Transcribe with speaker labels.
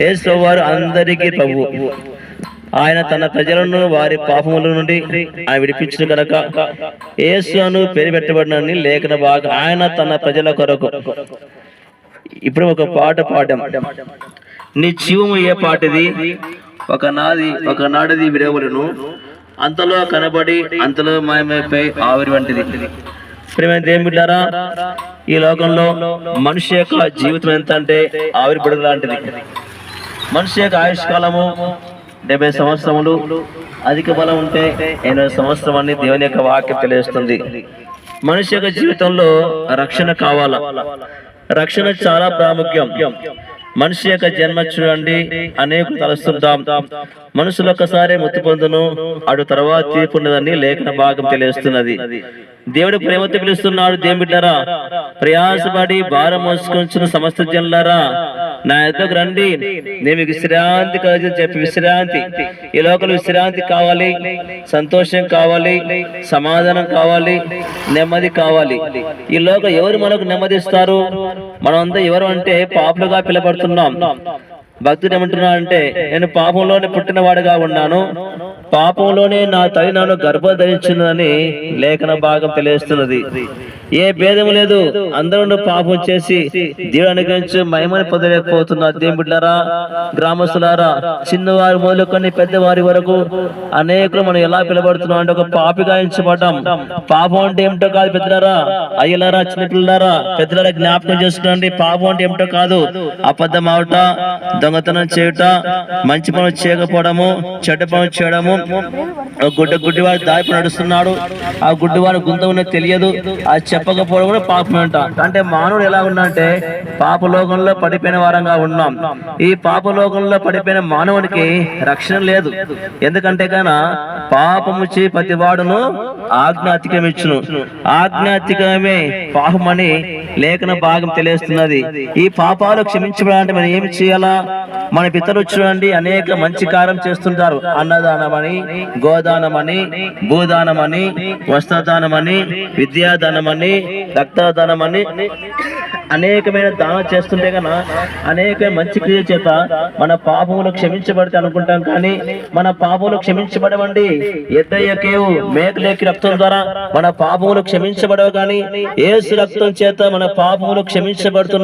Speaker 1: యేసువారు అందరికీ ప్రభువు. ఆయన తన ప్రజలను వారి పాపముల నుండి ఆయన విడిపించిన కనుక యేసు అను పేరు పెట్టబడినని లేఖన భాగం. ఆయన తన ప్రజల కొరకు. ఇప్పుడు ఒక పాట పాడడం. నీ జీవము ఏ పాటిది, ఒకనాడిది విడవలను, అంతలో కనబడి అంతలో మాయమైపోయి ఆవిరి వంటిది. ప్రియమైన దేవుని బిడ్డలారా, ఈ లోకంలో మనిషి యొక్క జీవితం ఎంత అంటే ఆవిరి బుడగ లాంటిది. మనిషి యొక్క ఆయుష్కాలము 70 సంవత్సరములు, అధిక బలం ఉంటే 80 సంవత్సరం అని దేవుని యొక్క వాక్యం తెలియజేస్తుంది. మనిషి యొక్క జీవితంలో రక్షణ కావాలా? రక్షణ చాలా ప్రాముఖ్యం. మనిషి యొక్క జన్మ చూడండి, అనేక తలుస్తుంటాం. మనుషులు ఒక్కసారి మృతి పొందును, అటు తర్వాత తీర్పు ఉన్నదని లేఖన భాగం తెలియజేస్తున్నది. దేవుడు ప్రేమతో పిలుస్తున్నాడు. దేవుని బిడ్డలారా, ప్రయాసపడి భారం మోసుకొంచున్న సమస్త జనులారా, నా యొద్దకు రండి, నేను మీకు విశ్రాంతి కలుగుతుందని చెప్పి. విశ్రాంతి, ఈ లోకంలో విశ్రాంతి కావాలి, సంతోషం కావాలి, సమాధానం కావాలి, నెమ్మది కావాలి. ఈ లోకం ఎవరు మనకు నెమ్మదిస్తారు? మనమంతా ఎవరు అంటే పాపులుగా పిలబడుతున్నాం. భక్తుడు ఏమంటున్నా అంటే, నేను పాపంలోనే పుట్టిన వాడుగా ఉన్నాను, పాపంలోనే నా తల్లి నన్ను గర్భం ధరించినదని లేఖన భాగం తెలియజేస్తున్నది. ఏ భేదము లేదు, అందరూ పాపం చేసి దేవుడు అనుగ్రహించి మహిమని పొందలేకపోతున్నారు. దేవుని బిడ్డలారా, గ్రామస్తులారా, చిన్నవారి మొదలుకొని పెద్దవారి వరకు అనేకులు మనం ఎలా పిలబడుతున్నాం అంటే ఒక పాపిగా ఎంచబడ్డాం. పాపం అంటే ఏమిటో కాదు పెద్దలారా, అయ్యలారా, చిన్నపిల్లలారా, పెద్దలారా జ్ఞాపకం చేసుకోండి. పాపం అంటే ఏమిటో కాదు. అబద్ధం ఆవుట, దొంగతనం చేయుట, మంచి పనులు చేయకపోవడము, చెడ్డ పనులు చేయడము. గుడ్డివాడు దారిపై నడుస్తున్నాడు, ఆ గుడ్డివాడు గుంత ఉన్నది తెలియదు, అది చెప్పకపోవడం కూడా పాపం అంట. అంటే మానవుడు ఎలా ఉన్నాడంటే పాపలోకంలో పడిపోయిన వారంగా ఉన్నాం. ఈ పాపలోకంలో పడిపోయిన మానవునికి రక్షణ లేదు. ఎందుకంటే కన్నా పాపము చే ప్రతి వాడును ఆజ్ఞ అతిక్రమించును. ఆజ్ఞ అతిక్రమే పాపమని లేఖన భాగం తెలియజేస్తున్నది. ఈ పాపాలు క్షమించబడాలంటే మనం ఏమి చేయాలా? మన పితరులు చూడండి, అనేక మంచి కార్యం చేస్తుంటారు. అన్నదానమని, గోదానమని, భూదానమని, వస్త్రదానమని, విద్యాదానమని, రక్తదానమని అనేకమైన దానం చేస్తుంటే కన్నా అనేక మంచి క్రియ చేత మన పాపములు క్షమించబడితే అనుకుంటాం. కానీ మన పాపములు క్షమించబడవండి. ఎద్దయ్యకేవు మేకలేకి రక్తం ద్వారా మన పాపములు క్షమించబడవు. కానీ యేసు రక్తం చేత మన పాపములు క్షమించబడుతున్న